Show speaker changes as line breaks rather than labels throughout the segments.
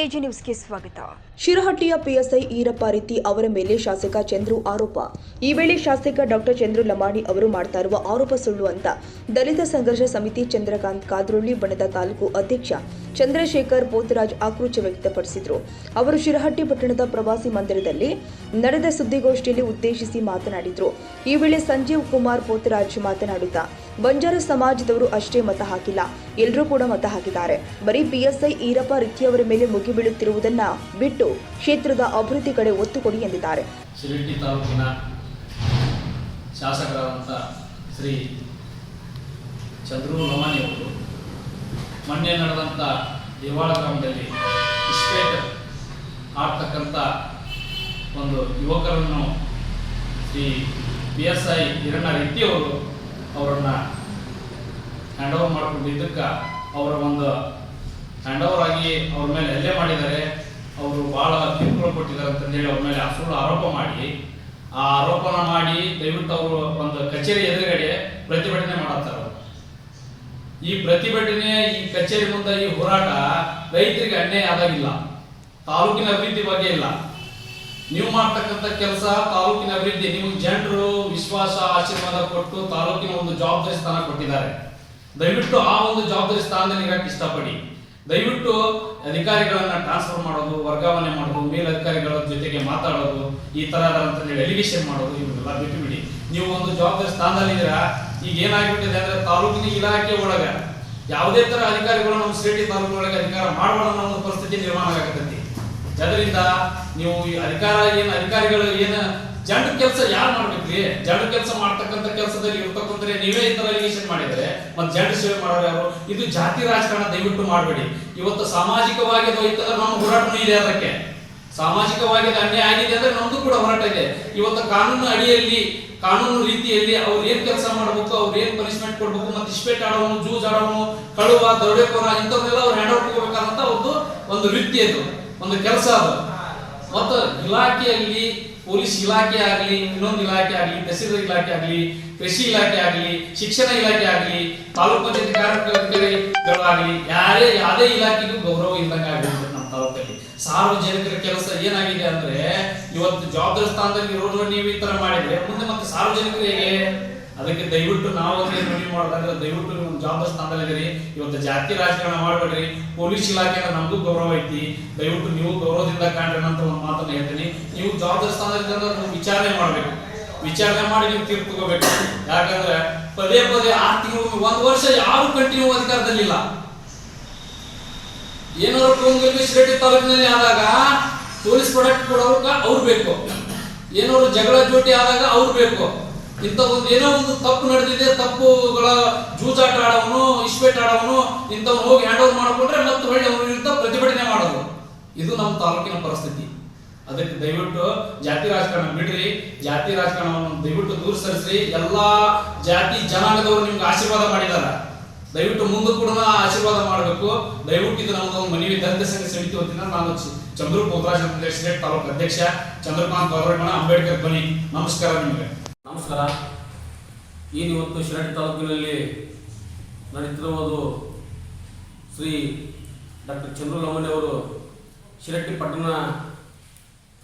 AG ನ್ಯೂಸ್ಗೆ ಸ್ವಾಗತ.
ಶಿರಹಟ್ಟಿಯ PSI Irappa ರೀತಿ ಅವರ ಮೇಲೆ ಶಾಸಕ ಚಂದ್ರು ಆರೋಪ. ಈ ವೇಳೆ ಶಾಸಕ ಡಾಕ್ಟರ್ ಚಂದ್ರು ಲಮಾಣಿ ಅವರು ಮಾಡ್ತಾ ಇರುವ ಆರೋಪ ಸುಳ್ಳು ಅಂತ ದಲಿತ ಸಂಘರ್ಷ ಸಮಿತಿ ಚಂದ್ರಕಾಂತ್ ಕಾದ್ರೊಳ್ಳಿ ಬಣದ ತಾಲೂಕು ಅಧ್ಯಕ್ಷ ಚಂದ್ರಶೇಖರ್ ಪೋತರಾಜ್ ಆಕ್ರೋಶ ವ್ಯಕ್ತಪಡಿಸಿದರು. ಅವರು ಶಿರಹಟ್ಟಿ ಪಟ್ಟಣದ ಪ್ರವಾಸಿ ಮಂದಿರದಲ್ಲಿ ನಡೆದ ಸುದ್ದಿಗೋಷ್ಠಿಯಲ್ಲಿ ಉದ್ದೇಶಿಸಿ ಮಾತನಾಡಿದರು. ಈ ವೇಳೆ ಸಂಜೀವ್ ಕುಮಾರ್ ಪೋತರಾಜ್ ಮಾತನಾಡುತ್ತಾ, ಬಂಜಾರ ಸಮಾಜದವರು ಅಷ್ಟೇ ಮತ ಹಾಕಿಲ್ಲ, ಎಲ್ಲರೂ ಕೂಡ ಮತ ಹಾಕಿದ್ದಾರೆ. ಬರೀ ಪಿಎಸ್ಐ ಈರಪ್ಪ ರೀತಿಯವರ ಮೇಲೆ ಮುಗಿಬೀಳುತ್ತಿರುವುದನ್ನ ಬಿಟ್ಟು ಕ್ಷೇತ್ರದ ಅಭಿವೃದ್ಧಿ ಕಡೆ ಒತ್ತು ಕೊಡಿ ಎಂದಿದ್ದಾರೆ.
ಶಿರಹಟ್ಟಿ ತಾಲೂಕಿನ ಶಾಸಕರಾದಂಥ ಶ್ರೀ ಚಂದ್ರು ಲಮಾಣಿ ಅವರು ಮೊನ್ನೆ ನಡೆದಂಥ ದೇವಾಳ ಗ್ರಾಮದಲ್ಲಿ ಇಸ್ಪೇಟ್ ಆಡ್ತಕ್ಕಂಥ ಒಂದು ಯುವಕರನ್ನು ಶ್ರೀ PSI ಹಿರಣ್ಣ ರೆಡ್ಡಿಯವರು ಅವರನ್ನು ಹ್ಯಾಂಡ್ ಓವರ್ ಮಾಡಿಕೊಂಡಿದ್ದಕ್ಕೆ ಅವರ ಒಂದು ಹ್ಯಾಂಡ್ ಓವರ್ ಆಗಿ ಅವ್ರ ಮೇಲೆ ಹಲ್ಲೆ ಮಾಡಿದ್ದಾರೆ, ಅವರು ಭಾಳ ತೀರ್ಪುಗಳು ಕೊಟ್ಟಿದ್ದಾರೆ ಅಂತಂದೇಳಿ ಅವ್ರ ಮೇಲೆ ಸುಳ್ಳು ಆರೋಪ ಮಾಡಿ ಆ ಆರೋಪನ ಮಾಡಿ ದಯವಿಟ್ಟು ಅವರು ಒಂದು ಕಚೇರಿ ಎದುರುಗಡೆ ಪ್ರತಿಭಟನೆ ಮಾಡತ್ತಾರೆ. ಈ ಪ್ರತಿಭಟನೆ, ಈ ಕಚೇರಿ ಮುಂದೆ ಈ ಹೋರಾಟ ರೈತರಿಗೆ ಅನ್ಯಾಯ ಆದಾಗಿಲ್ಲ, ತಾಲೂಕಿನ ಅಭಿವೃದ್ಧಿ ಬಗ್ಗೆ ಇಲ್ಲ. ನೀವು ಮಾಡ್ತಕ್ಕಂಥ ಕೆಲಸ ತಾಲೂಕಿನ ಅಭಿವೃದ್ಧಿ, ನಿಮಗೆ ಜನರು ವಿಶ್ವಾಸ ಆಶೀರ್ವಾದ ಕೊಟ್ಟು ತಾಲೂಕಿನ ಒಂದು ಜವಾಬ್ದಾರಿ ಸ್ಥಾನ ಕೊಟ್ಟಿದ್ದಾರೆ. ದಯವಿಟ್ಟು ಆ ಒಂದು ಜವಾಬ್ದಾರಿ ಸ್ಥಾನದಲ್ಲಿ ಇರಕ್ಕೆ ಇಷ್ಟಪಡಿ. ದಯವಿಟ್ಟು ಅಧಿಕಾರಿಗಳನ್ನ ಟ್ರಾನ್ಸ್ಫರ್ ಮಾಡೋದು, ವರ್ಗಾವಣೆ ಮಾಡೋದು, ಮೇಲಧಿಕಾರಿಗಳ ಜೊತೆಗೆ ಮಾತಾಡೋದು, ಈ ತರ ಅಂತಂದೇಳಿ ಎಲಿಗೇಷನ್ ಮಾಡೋದು, ಇವನ್ನೆಲ್ಲ ಬಿಟ್ಟು ಬಿಡಿ. ನೀವು ಒಂದು ಜವಾಬ್ದಾರಿ ಸ್ಥಾನದಲ್ಲಿದ್ದೀರಾ. ಈಗ ಏನಾಗ್ಬಿಟ್ಟಿದೆ ಅಂದ್ರೆ ತಾಲೂಕಿನ ಇಲಾಖೆ ಒಳಗ ಯಾವುದೇ ತರ ಅಧಿಕಾರಿಗಳು ನಮ್ಮ ಶಿರಹಟ್ಟಿ ತಾಲೂಕಿನೊಳಗೆ ಅಧಿಕಾರ ಮಾಡಬಾರ್ದು ಅನ್ನೋ ಒಂದು ಪರಿಸ್ಥಿತಿ ನಿರ್ಮಾಣ ಆಗತೈತಿ. ಅದರಿಂದ ನೀವು ಅಧಿಕಾರಿಗಳು ಜನರ ಕೆಲಸ ಯಾರು ಮಾಡ್ಬೇಕ್ರಿ? ಜನರ ಕೆಲಸ ಮಾಡ್ತಕ್ಕಂಥ ಕೆಲಸದಲ್ಲಿ ಇರ್ತಕ್ಕಂಥ ನೀವೇ ಈ ತರ ಅಲಿಗೇಷನ್ ಮಾಡಿದ್ರೆ ಮತ್ತೆ ಜನರ ಸೇವೆ ಮಾಡೋರು ಯಾರು? ಇದು ಜಾತಿ ರಾಜಕಾರಣ ದಯವಿಟ್ಟು ಮಾಡಬೇಡಿ. ಇವತ್ತು ಸಾಮಾಜಿಕವಾಗಿ ಹೋಯ್ತಂದ್ರೆ ನಮ್ಮ ಹೋರಾಟನೂ ಇದೆ. ಅದಕ್ಕೆ ಸಾಮಾಜಿಕವಾಗಿ ಅನ್ಯಾಯ ಆಗಿದೆ ಅಂದ್ರೆ ನಮ್ದು ಕೂಡ ಹೋರಾಟ ಇದೆ. ಇವತ್ತು ಕಾನೂನು ಅಡಿಯಲ್ಲಿ, ಕಾನೂನು ರೀತಿಯಲ್ಲಿ ಅವ್ರು ಏನ್ ಕೆಲಸ ಮಾಡ್ಬೇಕು, ಅವ್ರು ಏನ್ ಪನಿಷ್ಮೆಂಟ್ ಕೊಡ್ಬೇಕು, ಮತ್ತೆ ಇಸ್ಪೇಟ್ ಆಡೋನು, ಜೂಜ್ ಆಡೋನು, ಕಳುವ, ದರೋಡೆಕೋರ ಇಂಥವ್ರೆಲ್ಲ ಅವ್ರು ಹ್ಯಾಂಡ್ ಓವರ್ ತಗೋಬೇಕಂತ ಒಂದು ವೃತ್ತಿ ಅದು, ಒಂದು ಕೆಲಸ ಅದು. ಮತ್ತು ಇಲಾಖೆಯಲ್ಲಿ ಪೊಲೀಸ್ ಇಲಾಖೆ ಆಗಲಿ, ಇನ್ನೊಂದು ಇಲಾಖೆ ಆಗಲಿ, ತಹಸೀಲ್ದಾರ್ ಇಲಾಖೆ ಆಗಲಿ, ಕೃಷಿ ಇಲಾಖೆ ಆಗಲಿ, ಶಿಕ್ಷಣ ಇಲಾಖೆ ಆಗಲಿ, ತಾಲೂಕು ಪಂಚಾಯತ್ ಕಾರ್ಯಕರ್ತರಾಗಲಿ, ಯಾವುದೇ ಇಲಾಖೆಗೂ ಗೌರವ ಇಲ್ಲದಂಗೆ ಆಗಿರುತ್ತೆ ನಮ್ಮ ತಾಲೂಕಲ್ಲಿ. ಸಾರ್ವಜನಿಕರ ಕೆಲಸ ಏನಾಗಿದೆ ಅಂದ್ರೆ ಇವತ್ತು ಜವಾಬ್ದಾರಿ ಸ್ಥಾನದಲ್ಲಿ ಇರೋರು ನೀವು ಈ ತರ ಮಾಡಿದ್ರೆ ಮುಂದೆ ಮತ್ತೆ ಸಾರ್ವಜನಿಕರು ಹೇಗೆ? ಅದಕ್ಕೆ ದಯವಿಟ್ಟು ನಾವು ನೋಡಿ ಮಾಡೋದಂದ್ರೆ ದಯವಿಟ್ಟು ನೀವು ಜವಾಬ್ದಾರಿ ಸ್ಥಾನದಲ್ಲಿದ್ದೀರಿ. ಇವತ್ತು ಜಾತಿ ರಾಜಕಾರಣ ಮಾಡಬೇಡ್ರಿ. ಪೊಲೀಸ್ ಇಲಾಖೆ ನಮಗೂ ಗೌರವ ಐತಿ, ದಯವಿಟ್ಟು ನೀವು ಗೌರವದಿಂದ ಕಾಣ್ರಿ ಅಂತ ಒಂದು ಮಾತನ್ನ ಹೇಳ್ತೀನಿ. ನೀವು ಜವಾಬ್ದಾರಿ ಸ್ಥಾನದಲ್ಲಿ ನೀವು ವಿಚಾರಣೆ ಮಾಡ್ಬೇಕು, ವಿಚಾರಣೆ ಮಾಡಿ ನೀವು ತೀರ್ಪು ತಗೋಬೇಕು. ಯಾಕಂದ್ರೆ ಪದೇ 6 ತಿಂಗಳು 1 ವರ್ಷ ಯಾರು ಕಂಟಿನ್ಯೂ ಅಧಿಕಾರದಲ್ಲಿಲ್ಲ. ಏನಾದ್ರು ಟೋಂಗಲ್ಲಿ ಶಿರಹಟ್ಟಿ ತಾಲೂಕಿನಲ್ಲಿ ಆದಾಗ ಪೊಲೀಸ್ ಪ್ರಾಡಕ್ಟ್ ಕೊಡೋಕೆ ಅವ್ರು ಬೇಕು, ಏನಾದ್ರು ಜಗಳ ಜೋಟಿ ಆದಾಗ ಅವ್ರು ಬೇಕು. ಇಂಥ ಏನೋ ಒಂದು ತಪ್ಪು ನಡೆದಿದೆ, ತಪ್ಪುಗಳ ಜೂಜಾಟ ಆಡೋನು, ಇಸ್ಪೇಟ್ ಆಡೋನು, ಇಂಥವ್ನು ಹೋಗಿ ಹ್ಯಾಂಡ್ ಓವರ್ ಮಾಡಿಕೊಂಡ್ರೆ ಮತ್ತೆ ಹೊಳ್ಳಿ ಅವ್ರ ವಿರುದ್ಧ ಪ್ರತಿಭಟನೆ ಮಾಡೋದು. ಇದು ನಮ್ಮ ತಾಲೂಕಿನ ಪರಿಸ್ಥಿತಿ. ಅದಕ್ಕೆ ದಯವಿಟ್ಟು ಜಾತಿ ರಾಜಕಾರಣ ಬಿಡ್ರಿ. ಜಾತಿ ರಾಜಕಾರಣವನ್ನು ದಯವಿಟ್ಟು ದೂರ ಸರಿಸ್ರಿ. ಎಲ್ಲಾ ಜಾತಿ ಜನಾಂಗದವರು ನಿಮ್ಗೆ ಆಶೀರ್ವಾದ ಮಾಡಿದಾರ, ದಯವಿಟ್ಟು ಮುಂದೆ ಕೂಡ ಆಶೀರ್ವಾದ ಮಾಡಬೇಕು. ದಯವಿಟ್ಟು ಇದು ನಮ್ಮದೊಂದು ಮನವಿ. ದಲಿತ ಸಂಘ ಸಮಿತಿ ವತಿಯಿಂದ ನಾನು ಚಂದ್ರು ಪೋತರಾಜ್ ಅಂತ ಶಿರಹಟ್ಟಿ ತಾಲೂಕು ಅಧ್ಯಕ್ಷ ಚಂದ್ರಕಾಂತ್ ಕಾದ್ರೊಳ್ಳಿ, ಅಂಬೇಡ್ಕರ್ ಬನ್ನಿ. ನಮಸ್ಕಾರ ನಿಮಗೆ.
ನಮಸ್ಕಾರ. ಇವತ್ತು ಶಿರಹಟ್ಟಿ ತಾಲೂಕಿನಲ್ಲಿ ನಡೀತಿರುವುದು ಶ್ರೀ ಡಾಕ್ಟರ್ ಚಂದ್ರು ಲಮಾಣಿ ಅವರು ಶಿರಹಟ್ಟಿ ಪಟ್ಟಣ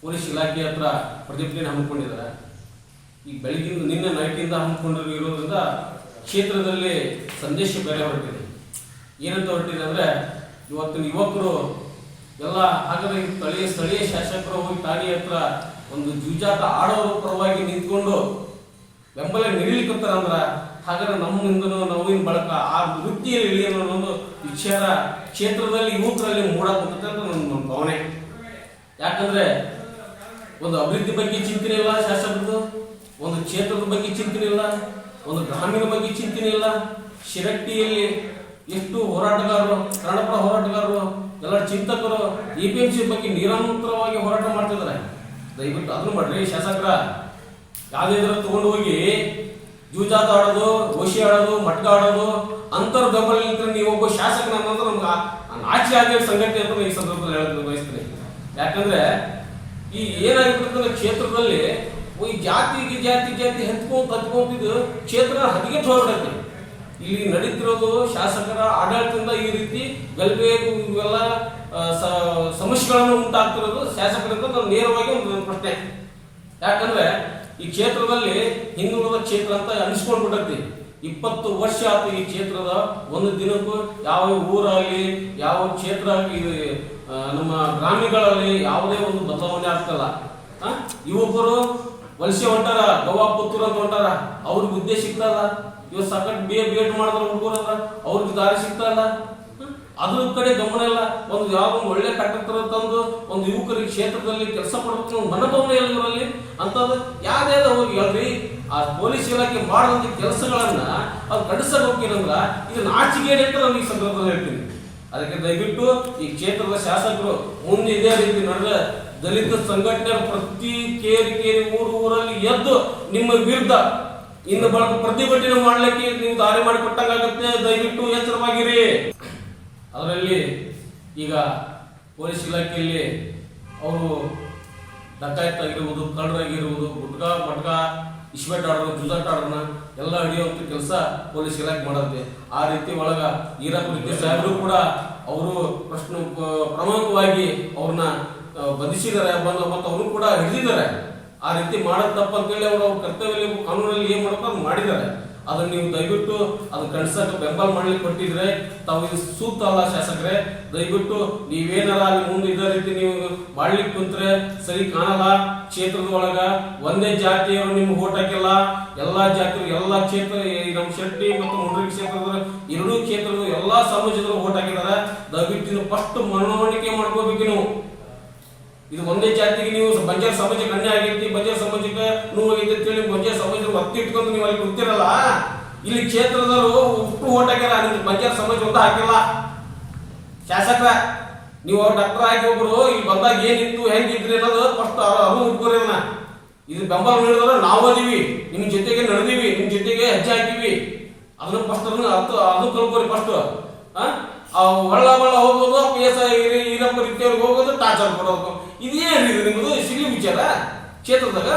ಪೊಲೀಸ್ ಇಲಾಖೆ ಹತ್ರ ಪ್ರತಿಭಟನೆ ಹಮ್ಮಿಕೊಂಡಿದ್ದಾರೆ. ಈಗ ಬೆಳಗಿನ ನಿನ್ನೆ ನೈಟಿಂದ ಹಮ್ಮಿಕೊಂಡಿರೋದ್ರಿಂದ ಕ್ಷೇತ್ರದಲ್ಲಿ ಸಂದೇಶ ಬೇರೆ ಹೊರಟಿದೆ. ಏನಂತ ಹೊರಟಿದೆ ಅಂದರೆ ಇವತ್ತಿನ ಯುವಕರು ಎಲ್ಲ ಹಾಗಾದ್ರೆ ಸ್ಥಳೀಯ ಶಾಸಕರು ಹೋಗಿ ಠಾಣೆ ಹತ್ರ ಒಂದು ಜೂಜಾಟ ಆಡೋರ ಪರವಾಗಿ ನಿಂತ್ಕೊಂಡು ಬೆಂಬಲ ನೀಡಲಿಕ್ಕಂತಾರಂದ್ರ ಹಾಗಾದ್ರೆ ನಮ್ಮಿಂದನೂ ನೋವಿನ ಬಳಕ ಆ ವೃತ್ತಿಯಲ್ಲಿ ಇಳಿಯೋಣ ಅನ್ನೋ ವಿಚಾರ ಕ್ಷೇತ್ರದಲ್ಲಿ ಯುವಕರಲ್ಲಿ ಮೂಡಾಕುತ್ತೆ ಅಂತ ನನ್ನ ಭಾವನೆ. ಯಾಕಂದ್ರೆ ಒಂದು ಅಭಿವೃದ್ಧಿ ಬಗ್ಗೆ ಚಿಂತನೆ ಇಲ್ಲ ಶಾಸಕರದು, ಒಂದು ಕ್ಷೇತ್ರದ ಬಗ್ಗೆ ಚಿಂತನೆ ಇಲ್ಲ, ಒಂದು ಗ್ರಾಮೀಣ ಬಗ್ಗೆ ಚಿಂತನೆ ಇಲ್ಲ. ಶಿರಹಟ್ಟಿಯಲ್ಲಿ ಎಷ್ಟು ಹೋರಾಟಗಾರರು, ಕನ್ನಡಪರ ಹೋರಾಟಗಾರರು, ಎಲ್ಲ ಚಿಂತಕರು APMC ಬಗ್ಗೆ ನಿರಂತರವಾಗಿ ಹೋರಾಟ ಮಾಡ್ತಿದ್ದಾರೆ. ದಯವಿಟ್ಟು ಅದನ್ನು ಮಾಡ್ರಿ ಶಾಸಕರ. ಯಾವ್ದಾದ್ರು ತಗೊಂಡು ಹೋಗಿ ಜೂಜಾತ ಆಡೋದು, ಓಶಿ ಆಡೋದು, ಮಟ್ಕ ಆಡೋದು, ಅಂತರ್ ಬೆಂಬಲ ನಿಂತ ನೀವು ಒಬ್ಬ ಶಾಸಕನ ಅನ್ನೋದು ನಮ್ಗೆ ನಾಚಿ ಆಗಿರೋ ಸಂಗತಿ ಅಂತ ಈ ಸಂದರ್ಭದಲ್ಲಿ ಹೇಳೋದು ಬಯಸ್ತೀನಿ. ಯಾಕಂದ್ರೆ ಈ ಏನಾಗಿಬಿಡುತ್ತೆ ಕ್ಷೇತ್ರದಲ್ಲಿ ಈ ಜಾತಿ ಹತ್ಕೊಂತಿದ್ದು ಕ್ಷೇತ್ರ ಹದಗೆಟ್ಟು ಹೋಗ್ಬಿಡತ್ತೆ. ಇಲ್ಲಿ ನಡೀತಿರೋದು ಶಾಸಕರ ಆಡಳಿತದಿಂದ ಈ ರೀತಿ ಗಲ್ಬೆ ಇವೆಲ್ಲ ಸಮಸ್ಯೆಗಳನ್ನು ಉಂಟಾಗ್ತಿರೋದು ಶಾಸಕರಿಂದ ನಾನು ನೇರವಾಗಿ ಒಂದು ಪ್ರಶ್ನೆ. ಯಾಕಂದ್ರೆ ಈ ಕ್ಷೇತ್ರದಲ್ಲಿ ಹಿಂದುಳಿದ ಕ್ಷೇತ್ರ ಅಂತ ಅನಿಸ್ಕೊಂಡ್ಬಿಟ್ಟೈತಿ. 20 ವರ್ಷ ಆಯ್ತು ಈ ಕ್ಷೇತ್ರದ ಒಂದು ದಿನಕ್ಕೂ ಯಾವ ಊರಾಗಲಿ ಯಾವ ಕ್ಷೇತ್ರ ಆಗಲಿ ನಮ್ಮ ಗ್ರಾಮಗಳಲ್ಲಿ ಯಾವುದೇ ಒಂದು ಬದಲಾವಣೆ ಆಗ್ತಲ್ಲ. ಯುವಕರು ವಲಸೆ ಹೊಂಟಾರ, ಗೋವಾ ಪುತ್ತೂರು ಅಂತ ಹೊಂಟಾರ, ಅವ್ರಿಗೆ ಹುದ್ದೆ ಸಿಗ್ತಲ್ಲ. ಇವತ್ತು ಸಾಕಷ್ಟು BA ಮಾಡಿದ್ರೆ ಹುಡುಗರ ಅವ್ರಿಗೆ ದಾರಿ ಸಿಗ್ತಲ್ಲ. ಅದ್ರ ಕಡೆ ಗಮನ ಇಲ್ಲ. ಒಂದು ಯಾವ್ದೊಂದು ಒಳ್ಳೆ ಕಟ್ಟಡ ತಂದು ಒಂದು ಯುವಕರಿಗೆ ಕ್ಷೇತ್ರದಲ್ಲಿ ಕೆಲಸ ಮಾಡಬೇಕು ಮನೋಭಾವನೆ ಇವರಲ್ಲಿ ಅಂತದ್ದು ಯಾವ್ದಾದ್ರು ಹೋಗಿ ಹೇಳ್ರಿ. ಆ ಪೊಲೀಸ್ ಇಲಾಖೆ ಮಾಡುವಂತ ಕೆಲಸಗಳನ್ನ ಅದು ಕಡಿಸಕ್ ಹೋಗ್ತೀನಂದ್ರ ಇದು ನಾಚಿಕೆಗೆ ಅಂತ ನಾನು ಈ ಸಂದರ್ಭದಲ್ಲಿ ಹೇಳ್ತೀನಿ. ಅದಕ್ಕೆ ದಯವಿಟ್ಟು ಈ ಕ್ಷೇತ್ರದ ಶಾಸಕರು ಮುಂದೆ ಇದೇ ರೀತಿ ನಡೆದ ದಲಿತ ಸಂಘಟನೆ ಪ್ರತಿ ಕೇರಿ ಊರಲ್ಲಿ ಎದ್ದು ನಿಮ್ಮ ವಿರುದ್ಧ ಇನ್ನು ಬಳಕ ಪ್ರತಿಭಟನೆ ಮಾಡ್ಲಿಕ್ಕೆ ನೀವು ದಾರಿ ಮಾಡಿಕೊಟ್ಟಂಗಾಗುತ್ತೆ. ದಯವಿಟ್ಟು ಎಚ್ಚರವಾಗಿರಿ. ಅದರಲ್ಲಿ ಈಗ ಪೊಲೀಸ್ ಇಲಾಖೆಯಲ್ಲಿ ಅವರು ಡಕಾಯತ್ತಾಗಿರುವುದು, ಕಳ್ಳರಾಗಿರುವುದು, ಗುಟ್ಕಾ ಮಟ್ಕಾ ಇಸ್ಬೇಟ್ ಆಡೋದು, ಜುಜಾಟ್ ಆಡೋಣ ಎಲ್ಲ ಹಿಡಿಯುವಂಥ ಕೆಲಸ ಪೊಲೀಸ್ ಇಲಾಖೆ ಮಾಡುತ್ತೆ. ಆ ರೀತಿ ಒಳಗ ಈರಪ್ಪ ಸಾಹೇಬರು ಕೂಡ ಅವರು ಪ್ರಮುಖವಾಗಿ ಅವ್ರನ್ನ ಬಂಧಿಸಿದ್ದಾರೆ ಮತ್ತು ಅವರು ಕೂಡ ಹಿಡಿದಿದ್ದಾರೆ. ಆ ರೀತಿ ಮಾಡೋದು ತಪ್ಪು ಅಂತೇಳಿ ಅವರು ಅವ್ರ ಕರ್ತವ್ಯ ಕಾನೂನಲ್ಲಿ ಏನ್ ಮಾಡಬೇಕು ಅದು ಮಾಡಿದ್ದಾರೆ. ಅದನ್ನ ನೀವು ದಯವಿಟ್ಟು ಅದನ್ನ ಕಳ್ಸಕ್ಕೆ ಬೆಂಬಲ ಮಾಡ್ಲಿಕ್ಕೆ ಕೊಟ್ಟಿದ್ರೆ ತಾವು ಇದು ಸೂಕ್ತ ಅಲ್ಲ. ಶಾಸಕರೇ, ದಯವಿಟ್ಟು ನೀವೇನಾರ ಅಲ್ಲಿ ಮುಂದೆ ಇದೇ ರೀತಿ ನೀವು ಮಾಡ್ಲಿಕ್ಕೆ ಕುಂತ್ರೆ ಸರಿ ಕಾಣಲ್ಲ. ಕ್ಷೇತ್ರದ ಒಳಗ ಒಂದೇ ಜಾತಿಯವರು ನಿಮ್ಗೆ ಓಟ್ ಹಾಕಿಲ್ಲ. ಎಲ್ಲಾ ಜಾತಿ ಎಲ್ಲಾ ಕ್ಷೇತ್ರ ನಮ್ಮ ಶೆಟ್ಟಿ ಮತ್ತು ಮುಂಡ್ರಿ ಕ್ಷೇತ್ರದ ಎರಡೂ ಕ್ಷೇತ್ರದ ಎಲ್ಲಾ ಸಮಾಜದವರು ಓಟ್ ಹಾಕಿದ್ದಾರೆ. ದಯವಿಟ್ಟು ಫಸ್ಟ್ ಮನವಣಿಕೆ ಮಾಡ್ಕೋಬೇಕು. ನೀವು ಇದು ಒಂದೇ ಜಾತಿಗೆ ನೀವು ಬಂಜಾರ ಸಮಾಜಕ್ಕೆ ಅನ್ಯಾಯ ಆಗೈತಿ, ಬಂಜಾರ ಸಮಾಜಕ್ಕೆ ನೋವಾಗೈತಿ ಅಂತೇಳಿ ಬಂಜಾರ ಸಮಾಜ ಒತ್ತಿ ಇಟ್ಕೊಂಡು ನೀವು ಅಲ್ಲಿ ಕುಂತಿರಲ್ಲ. ಇಲ್ಲಿ ಕ್ಷೇತ್ರದವರು ಉಪ್ಪು ಓಟ್ ಹಾಕ್ಯಾರ, ನಿಮ್ಗೆ ಬಂಜಾರ ಸಮಾಜ ಒಂದು ಹಾಕಿಲ್ಲ. ಶಾಸಕರ ನೀವು ಡಾಕ್ಟರ್ ಆಗಿ ಒಬ್ರು ಇಲ್ಲಿ ಬಂದಾಗ ಏನಿತ್ತು ಹೆಂಗಿದ್ರಿ ಅನ್ನೋದು ಫಸ್ಟ್ ಅರು ಹುಡ್ಕೋರಿನ ಇದು ಬೆಂಬಲ ನೀಡಿದ್ರೆ ನಾವು ಅದೀವಿ, ನಿಮ್ ಜೊತೆಗೆ ನಡೆದೀವಿ, ನಿಮ್ ಜೊತೆಗೆ ಹೆಜ್ಜೆ ಹಾಕಿವಿ. ಅದನ್ನ ಫಸ್ಟ್ ಅದು ಕಲ್ಕೋರಿ. ಫಸ್ಟ್ ಒಳ್ಳ ಹೋಗೋದು PSI ಈರಪ್ಪ ರೀತಿಯವ್ರಿಗೆ ಹೋಗೋದು, ಟಾರ್ಚರ್ ಕೊಡೋದು, ಇದೇನು ಇದು ನಿಮ್ಮದು ಸಿಲಿ ವಿಚಾರ ಕ್ಷೇತ್ರದಾಗ.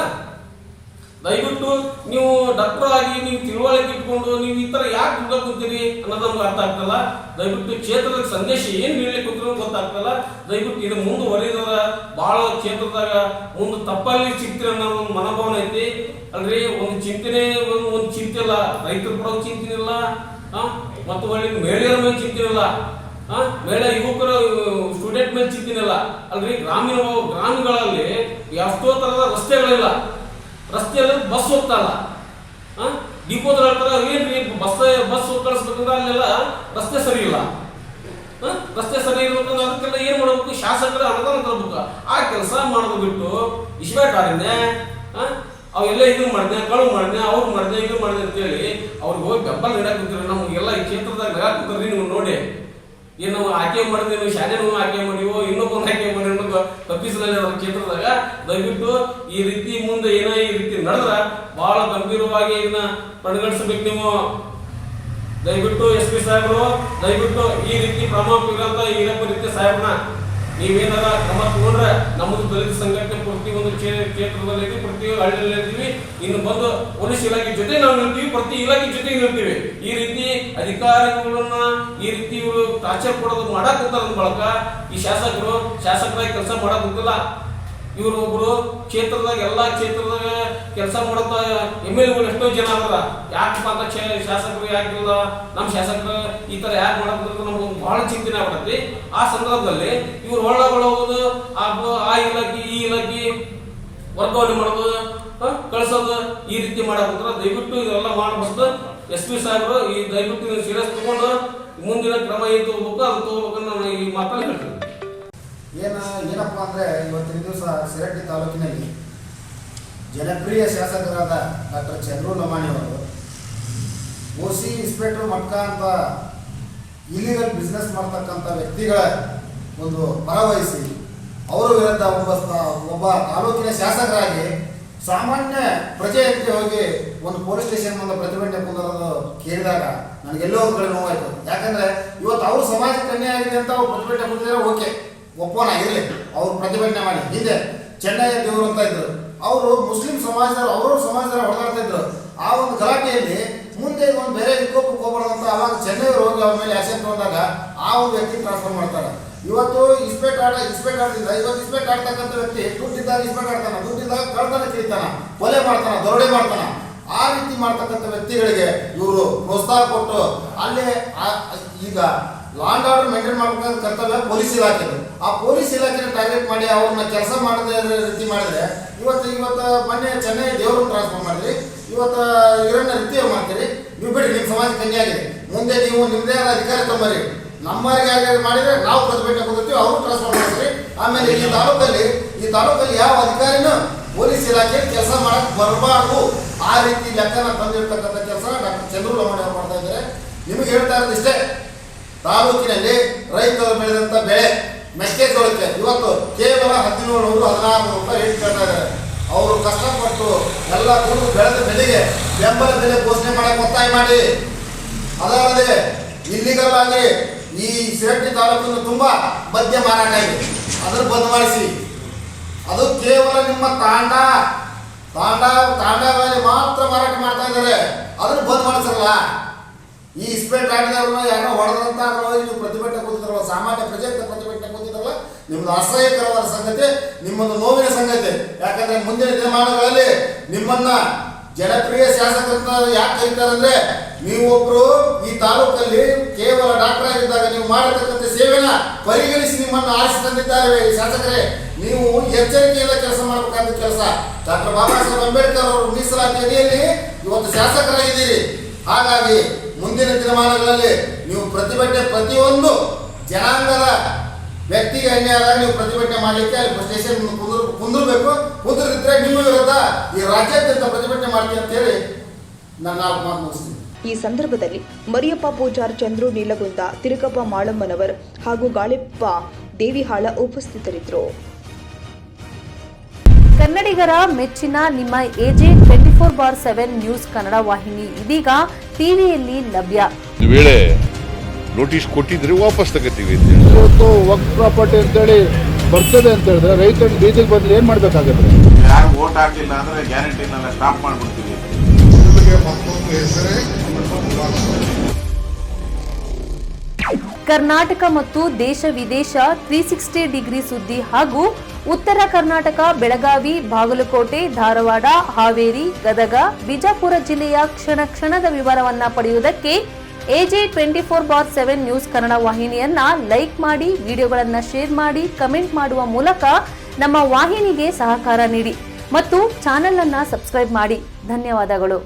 ದಯವಿಟ್ಟು ನೀವು ಡಾಕ್ಟರ್ ಆಗಿ ನೀವು ತಿಳುವಳಿಕೆ ಇಟ್ಕೊಂಡು ನೀವು ಈ ತರ ಯಾಕೆ ದುಡ್ಡ ಕುಂತೀರಿ ಅನ್ನೋದು ನಮ್ಗೆ ಅರ್ಥ ಆಗ್ತಲ್ಲ. ದಯವಿಟ್ಟು ಕ್ಷೇತ್ರದ ಸಂದೇಶ ಏನ್ ನೀಡಲಿಕ್ಕೆ ಕುಂತಿರೋ ಗೊತ್ತಾಗ್ತಲ್ಲ. ದಯವಿಟ್ಟು ಇದು ಮುಂದುವರಿದ್ರ ಬಹಳ ಕ್ಷೇತ್ರದಾಗ ಮುಂದೆ ತಪ್ಪಲ್ಲಿ ಸಿಗ್ತೀರ ಅನ್ನೋ ಒಂದು ಮನೋಭಾವನೆ ಐತಿ ಅಲ್ರಿ. ಒಂದು ಚಿಂತನೆ ಒಂದು ಚಿಂತೆ ಇಲ್ಲ, ರೈತರು ಕೂಡ ಚಿಂತನೆ ಇಲ್ಲ, ಮತ್ತು ಒಳ್ಳೆ ಮಹಿಳೆಯರ ಮೇಲೆ ಚಿಂತನೆ ಇಲ್ಲ, ಮಹಿಳಾ ಯುವಕರ ಸ್ಟೂಡೆಂಟ್ ಮೇಲೆ ಚಿಂತನೆ ಇಲ್ಲ ಅಲ್ರಿ. ಗ್ರಾಮಗಳಲ್ಲಿ ಎಷ್ಟೋ ತರದ ರಸ್ತೆಗಳಿಲ್ಲ, ರಸ್ತೆಯಲ್ಲಿ ಬಸ್ ಹೋಗ್ತಾ ಇಲ್ಲ. ಡಿಪೋದ ಏನ್ರಿ ಬಸ್ ಕಳಿಸ್ಬೇಕಂದ್ರೆ ಅಲ್ಲೆಲ್ಲ ರಸ್ತೆ ಸರಿ ಇಲ್ಲ. ರಸ್ತೆ ಸರಿ ಇರ್ಬೇಕಂದ್ರೆ ಅದಕ್ಕೆಲ್ಲ ಏನ್ ಮಾಡ್ಬೇಕು, ಶಾಸಕರ ಅನುದಾನ ತರಬೇಕು. ಆ ಕೆಲಸ ಮಾಡೋದು ಬಿಟ್ಟು ಇಸ್ಬೇಕಾದ್ರೆ ಅವೆಲ್ಲ ಇದನ್ನ ಮಾಡಿದೆ, ಕಳು ಮಾಡಿದೆ, ಅವ್ರು ಮಾಡಿದೆ, ಇದು ಮಾಡಿದೆ ಅಂತೇಳಿ ಅವ್ರಿಗೆ ಹೋಗಿ ಬೆಂಬಲ ನೀಡಕ್ ಕೂತಿರಿ. ನಮ್ಗೆಲ್ಲ ಈ ಕ್ಷೇತ್ರದಾಗ ನಗಾಕ್ ಕೂತ್ರಿ. ನೀವು ನೋಡಿ ಏನು ನಾವು ಆಯ್ಕೆ ಮಾಡಿದ್ವಿ, ನೀವು ಶಾಲೆ ಆಯ್ಕೆ ಮಾಡಿವೋ ಇನ್ನೊಬ್ಬನ ಆಯ್ಕೆ ಮಾಡಿ ಅನ್ನೋದು ತಪ್ಪಿಸಲೇ ಕ್ಷೇತ್ರದಾಗ. ದಯವಿಟ್ಟು ಈ ರೀತಿ ಮುಂದೆ ಏನೋ ಈ ರೀತಿ ನಡೆದ್ರ ಬಹಳ ಗಂಭೀರವಾಗಿ ಇದನ್ನ ಪರಿಗಣಿಸಬೇಕು. ನೀವು ದಯವಿಟ್ಟು SP ಸಾಹೇಬರು ದಯವಿಟ್ಟು ಈ ರೀತಿ ಪ್ರಮಾಣ ಇರೋಂತ ಈರಪ್ಪ ರೀತಿ ಸಾಹೇಬ್ರನ್ನ ನೀವೇನಾರ ಕ್ರಮ ತಗೊಂಡ್ರೆ ನಮ್ಮದು ದಲಿತ ಸಂಘಟನೆ ಪ್ರತಿ ಒಂದು ಕ್ಷೇತ್ರದಲ್ಲಿ ಪ್ರತಿ ಹಳ್ಳಿಯಲ್ಲಿ ಇರ್ತೀವಿ. ಇನ್ನು ಬಂದು ಪೊಲೀಸ್ ಇಲಾಖೆ ಜೊತೆ ನಾವು ನಿಲ್ತೀವಿ, ಪ್ರತಿ ಇಲಾಖೆ ಜೊತೆ ನಿಲ್ತೀವಿ. ಈ ರೀತಿ ಅಧಿಕಾರಿಗಳನ್ನ ಈ ರೀತಿ ಇವರು ಟಾರ್ಚರ್ ಕೊಡೋದು ಮಾಡಕ್ ಕೂತಾರ ಬಳಕ ಈ ಶಾಸಕರಾಗಿ ಕೆಲಸ ಮಾಡಕ್ ಕೂತಿಲ್ಲ. ಇವರು ಒಬ್ರು ಕ್ಷೇತ್ರದಾಗ ಎಲ್ಲಾ ಕ್ಷೇತ್ರದಾಗ ಕೆಲಸ ಮಾಡೋ MLA ಎಷ್ಟೋ ಜನ ಅದಾರ. ಯಾಕಪ್ಪ ಅಂತ ಶಾಸಕರು ಯಾಕಿಲ್ಲ, ನಮ್ಮ ಶಾಸಕರು ಈ ತರ ಯಾಕೆ ಮಾಡಕ್ ನಮ್ಗೊಂದು ಬಹಳ ಚಿಂತನೆ ಆಗ್ಬಿಡತ್ತಿ. ಆ ಸಂದರ್ಭದಲ್ಲಿ ಇವ್ರು ಹೋಗೋದು ಆ ಇಲಾಖೆ ಈ ಇಲಾಖೆ ವರ್ಗಾವಣೆ ಮಾಡೋದು, ಕಳ್ಸೋದು ಈ ರೀತಿ ಮಾಡಕ್ ದಯವಿಟ್ಟು ಇದೆಲ್ಲ ಮಾಡಬಾರ್ದು. SP ಸಾಹೇಬರು ಈ ದಯವಿಟ್ಟು ಸೀರಿಯಸ್ ತಗೊಂಡು ಮುಂದಿನ ಕ್ರಮ ಏನು ತಗೋಬೇಕು ಅದು ತಗೋಬೇಕನ್ನ ನಾನು ಈ ಮಾತಲ್ಲಿ ಹೇಳ್ತೀನಿ.
ಏನಪ್ಪ ಅಂದರೆ ಇವತ್ತಿನ ದಿವಸ ಶಿರಟ್ಟಿ ತಾಲೂಕಿನಲ್ಲಿ ಜನಪ್ರಿಯ ಶಾಸಕರಾದ ಡಾಕ್ಟರ್ ಚಂದ್ರು ಲಮಾಣಿ ಅವರು OC ಇನ್ಸ್ಪೆಕ್ಟರ್ ಮಟ್ಕಾ ಅಂತ ಇಲ್ಲಿಗಲ್ ಬಿಸ್ನೆಸ್ ಮಾಡ್ತಕ್ಕಂಥ ವ್ಯಕ್ತಿಗಳ ಒಂದು ಪರವಹಿಸಿ ಅವರ ವಿರುದ್ಧ ಒಬ್ಬ ತಾಲೂಕಿನ ಶಾಸಕರಾಗಿ ಸಾಮಾನ್ಯ ಪ್ರಜೆಯಂತೆ ಹೋಗಿ ಒಂದು ಪೊಲೀಸ್ ಸ್ಟೇಷನ್ ಮುಂದೆ ಪ್ರತಿಭಟನೆ ಕುಂದರೋದು ಕೇಳಿದಾಗ ನನಗೆಲ್ಲೋ ಒಂದು ಕಡೆ ನೋವಾಯಿತು. ಯಾಕಂದರೆ ಇವತ್ತು ಅವ್ರ ಸಮಾಜಕ್ಕೆ ಅನ್ಯಾಯ ಆಗಿದೆ ಅಂತ ಅವ್ರು ಪ್ರತಿಭಟನೆ ಕುಂತಿದ್ರೆ ಓಕೆ, ಒಪ್ಪೋಣ ಇರಲಿ, ಅವ್ರು ಪ್ರತಿಭಟನೆ ಮಾಡಿ. ಹಿಂದೆ ಚೆನ್ನಯ್ಯ ದೇವರು ಅಂತ ಇದ್ರು, ಅವರು ಮುಸ್ಲಿಂ ಸಮಾಜದವರು ಅವರು ಸಮಾಜದವರು ಹೊಡೆದಾಡ್ತಾ ಇದ್ರು. ಆ ಒಂದು ಗಲಾಟೆಯಲ್ಲಿ ಮುಂದೆ ಒಂದು ಬೇರೆ ವಿಕೋಪಕ್ಕೆ ಹೋಗ್ಬಾರ್ದು ಅಂತ ಅವಾಗ ಚೆನ್ನೈಯವರು ಹೋಗಿ ಅವ್ರ ಮೇಲೆ ಆಕ್ಷನ್ ತಗೊಂಡಾಗ ಆ ಒಂದು ವ್ಯಕ್ತಿ ಟ್ರಾನ್ಸ್ಫರ್ ಮಾಡ್ತಾರೆ. ಇವತ್ತು ಇಸ್ಪೇಟ್ ಆಡ್ತಿದ್ದ, ಇವತ್ತು ಇಸ್ಪೇಟ್ ಆಡ್ತಕ್ಕಂಥ ವ್ಯಕ್ತಿ ದುಡ್ಡಿದ್ದಾಗ ಇಸ್ಪೇಟ್ ಆಡ್ತಾನ, ದುಡ್ಡಿದ್ದಾಗ ಕಳ್ತನ ಕಿಳಿತಾನ, ಕೊಲೆ ಮಾಡ್ತಾನ, ದರೋಡೆ ಮಾಡ್ತಾನ. ಆ ರೀತಿ ಮಾಡ್ತಕ್ಕಂಥ ವ್ಯಕ್ತಿಗಳಿಗೆ ಇವರು ಪ್ರೋತ್ಸಾಹ ಕೊಟ್ಟು ಅಲ್ಲೇ ಈಗ ಲಾ ಅಂಡ್ ಆರ್ಡರ್ ಮೇಂಟೈನ್ ಮಾಡ್ಬೇಕಂತ ಕರ್ತವ್ಯ ಪೊಲೀಸ್ ಇಲಾಖೆ. ಆ ಪೊಲೀಸ್ ಇಲಾಖೆನ ಟಾರ್ಗೆಟ್ ಮಾಡಿ ಅವ್ರನ್ನ ಕೆಲಸ ಮಾಡದ ರೀತಿ ಮಾಡಿದ್ರೆ ಇವತ್ತು ಮೊನ್ನೆ ಚೆನ್ನೈ ದೇವ್ರನ್ನ ಟ್ರಾನ್ಸ್ಫರ್ ಮಾಡಿದ್ರಿ, ಇವತ್ತು ಇವರನ್ನ ರೀತಿ ಮಾಡ್ತೀರಿ. ನೀವು ಬಿಡಿ, ನಿಮ್ಮ ಸಮಾಜ ಕನ್ಯಾಗಿದೆ, ಮುಂದೆ ನೀವು ನಿಮ್ಮದೇ ಆದ ಅಧಿಕಾರ ತಗೊಂಬರಿ. ನಮ್ಮವರಿಗೆ ಯಾರು ಮಾಡಿದ್ರೆ ನಾವು ಪ್ರತಿಭಟನೆ ಕೂತೀವಿ, ಅವರು ಟ್ರಾನ್ಸ್ಫರ್ ಮಾಡ್ತೀರಿ. ಆಮೇಲೆ ಈ ತಾಲೂಕಲ್ಲಿ ಯಾವ ಅಧಿಕಾರಿನೂ ಪೊಲೀಸ್ ಇಲಾಖೆ ಕೆಲಸ ಮಾಡಕ್ ಬರಬಾರ್ದು. ಆ ರೀತಿ ಲೆಕ್ಕನ ತಂದಿರ್ತಕ್ಕಂಥ ಕೆಲಸ ಡಾಕ್ಟರ್ ಚಂದ್ರು ಲಮಾಣಿ ಅವರು ಮಾಡ್ತಾ ಇದ್ದಾರೆ. ನಿಮಗೆ ಹೇಳ್ತಾ ಇರೋದು ಇಷ್ಟೇ, ತಾಲೂಕಿನಲ್ಲಿ ರೈತರು ಬೆಳೆದಂತ ಬೆಳೆ ಮೆಕ್ಕೆಜೋಳಕ್ಕೆ ಇವತ್ತು ಕೇವಲ 1700-1600 ರೂಪಾಯಿ ರೇಟ್ ಕೇಳ್ತಾ ಇದ್ದಾರೆ. ಅವರು ಕಷ್ಟಪಟ್ಟು ಎಲ್ಲ ಕೂಡು ಬೆಳೆದ ಬೆಲೆಗೆ ಬೆಂಬಲ ಬೆಲೆ ಘೋಷಣೆ ಮಾಡಕ್ಕೆ ಒತ್ತಾಯ ಮಾಡಿ. ಅದಲ್ಲದೆ ಇಲ್ಲಿಗಲ್ ಆಗಿ ಈ ಶಿರಟ್ಟಿ ತಾಲೂಕಿನ ತುಂಬಾ ಮದ್ಯ ಮಾರಾಟ ಇದೆ, ಅದನ್ನು ಬಂದ್ ಮಾಡಿಸಿ. ಅದು ಕೇವಲ ನಿಮ್ಮ ತಾಂಡಾಗಳಲ್ಲಿ ಮಾತ್ರ ಮಾರಾಟ ಮಾಡ್ತಾ ಇದ್ದಾರೆ, ಅದನ್ನು ಬಂದ್ ಮಾಡಿಸಲ್ಲ. ಈ ಇಸ್ಪೇಟ್ ಆಡಿದವ್ರನ್ನ ಯಾರೋ ಹೊಡೆದಂತ ನೀವು ಪ್ರತಿಭಟನೆ ಕೂತಿದ್ರಲ್ಲ, ಸಾಮಾನ್ಯ ಪ್ರಜೆಗಳ ಪ್ರತಿಭಟನೆ ಕೂತಿದ್ರಲ್ಲ, ನಿಮ್ದು ಅಸಹ್ಯಕರವಾದ ಸಂಗತಿ, ನಿಮ್ಮೊಂದು ನೋವಿನ ಸಂಗತಿ. ಯಾಕಂದ್ರೆ ಮುಂದಿನ ದಿನಮಾನಗಳಲ್ಲಿ ನಿಮ್ಮನ್ನ ಜನಪ್ರಿಯ ಶಾಸಕರನ್ನ ಯಾಕೆ ಕರೀತಾರೆ ಅಂದ್ರೆ, ನೀವೊಬ್ರು ಈ ತಾಲೂಕಲ್ಲಿ ಕೇವಲ ಡಾಕ್ಟರ್ ಆಗಿದ್ದಾಗ ನೀವು ಮಾಡತಕ್ಕಂಥ ಸೇವೆನ ಪರಿಗಣಿಸಿ ನಿಮ್ಮನ್ನು ಆರಿಸಿ ತಂದಿದ್ದಾರೆ ಶಾಸಕರೇ. ನೀವು ಎಚ್ಚರಿಕೆಯಿಂದ ಕೆಲಸ ಮಾಡಬೇಕಾದ ಕೆಲಸ. ಡಾಕ್ಟರ್ ಬಾಬಾ ಸಾಹೇಬ್ ಅಂಬೇಡ್ಕರ್ ಅವರು ಮೀಸಲಾತಿ ಅಡಿಯಲ್ಲಿ ಇವತ್ತು ಶಾಸಕರಾಗಿದ್ದೀರಿ. ಹಾಗಾಗಿ ಮುಂದಿನ ದಿನಮಾನಗಳಲ್ಲಿ ನೀವು ಪ್ರತಿಭಟನೆ, ಪ್ರತಿಯೊಂದು ಜನಾಂಗದ ವ್ಯಕ್ತಿಗೆ ಅನ್ಯಾಯ ಆದಾಗ ನೀವು ಪ್ರತಿಭಟನೆ ಮಾಡಲಿಕ್ಕೆ ಅಲ್ಲಿ ಸ್ಟೇಷನ್ ಕುಂದಿರ್ಬೇಕು. ಕುಂದಿರಿದ್ರೆ ನಿಮ್ಮ ವಿರುದ್ಧ ಈ ರಾಜ್ಯಾದ್ಯಂತ ಪ್ರತಿಭಟನೆ ಮಾಡ್ತೀವಿ ಅಂತ ಹೇಳಿ ನಾನು ಮಾತು ಮುಗಿಸ್ತೀನಿ.
ಈ ಸಂದರ್ಭದಲ್ಲಿ ಮರಿಯಪ್ಪ ಪೂಜಾರ್, ಚಂದ್ರು ನೀಲಗುಂದ, ತಿರುಕಪ್ಪ ಮಾಳಮ್ಮನವರ್ ಹಾಗೂ ಗಾಳಿಪ್ಪ ದೇವಿಹಾಳ ಉಪಸ್ಥಿತರಿದ್ದರು.
ಕನ್ನಡಿಗರ ಮೆಚ್ಚಿನ ನಿಮ್ಮ AJ 24/7 ನ್ಯೂಸ್ ಕನ್ನಡ ವಾಹಿನಿ ಇದೀಗ ಟಿವಿಯಲ್ಲಿ ಲಭ್ಯ.
ಒಂದು ವೇಳೆ ನೋಟಿಸ್ ಕೊಟ್ಟಿದ್ರೆ ವಾಪಸ್ ತಗೋತೀವಿ.
ಇವತ್ತು ವಕ್ಫ್ ಪ್ರಾಪರ್ಟಿ ಅಂತೇಳಿ ಬರ್ತದೆ ಅಂತ ಹೇಳಿದ್ರೆ ರೈತರು ಬೀದಿಗೆ ಬಂದ್ರೆ ಏನ್ ಮಾಡ್ಬೇಕಾಗತ್ತೆ?
ಯಾರು ವೋಟ್ ಹಾಕಿಲ್ಲ ಅಂದ್ರೆ ಗ್ಯಾರಂಟಿನೆಲ್ಲ ಸ್ಟಾಪ್ ಮಾಡ್ಬಿಡ್ತೀವಿ.
ಕರ್ನಾಟಕ ಮತ್ತು ದೇಶ ವಿದೇಶ 360 ಡಿಗ್ರಿ ಸುದ್ದಿ ಹಾಗೂ ಉತ್ತರ ಕರ್ನಾಟಕ, ಬೆಳಗಾವಿ, ಬಾಗಲಕೋಟೆ, ಧಾರವಾಡ, ಹಾವೇರಿ, ಗದಗ, ಬಿಜಾಪುರ ಜಿಲ್ಲೆಯ ಕ್ಷಣ ಕ್ಷಣದ ವಿವರವನ್ನ ಪಡೆಯುವುದಕ್ಕೆ AJ 24/7 ನ್ಯೂಸ್ ಕನ್ನಡ ವಾಹಿನಿಯನ್ನ ಲೈಕ್ ಮಾಡಿ, ವಿಡಿಯೋಗಳನ್ನ ಶೇರ್ ಮಾಡಿ, ಕಮೆಂಟ್ ಮಾಡುವ ಮೂಲಕ ನಮ್ಮ ವಾಹಿನಿಗೆ ಸಹಕಾರ ನೀಡಿ ಮತ್ತು ಚಾನೆಲ್ ಅನ್ನ ಸಬ್ಸ್ಕ್ರೈಬ್ ಮಾಡಿ. ಧನ್ಯವಾದಗಳು.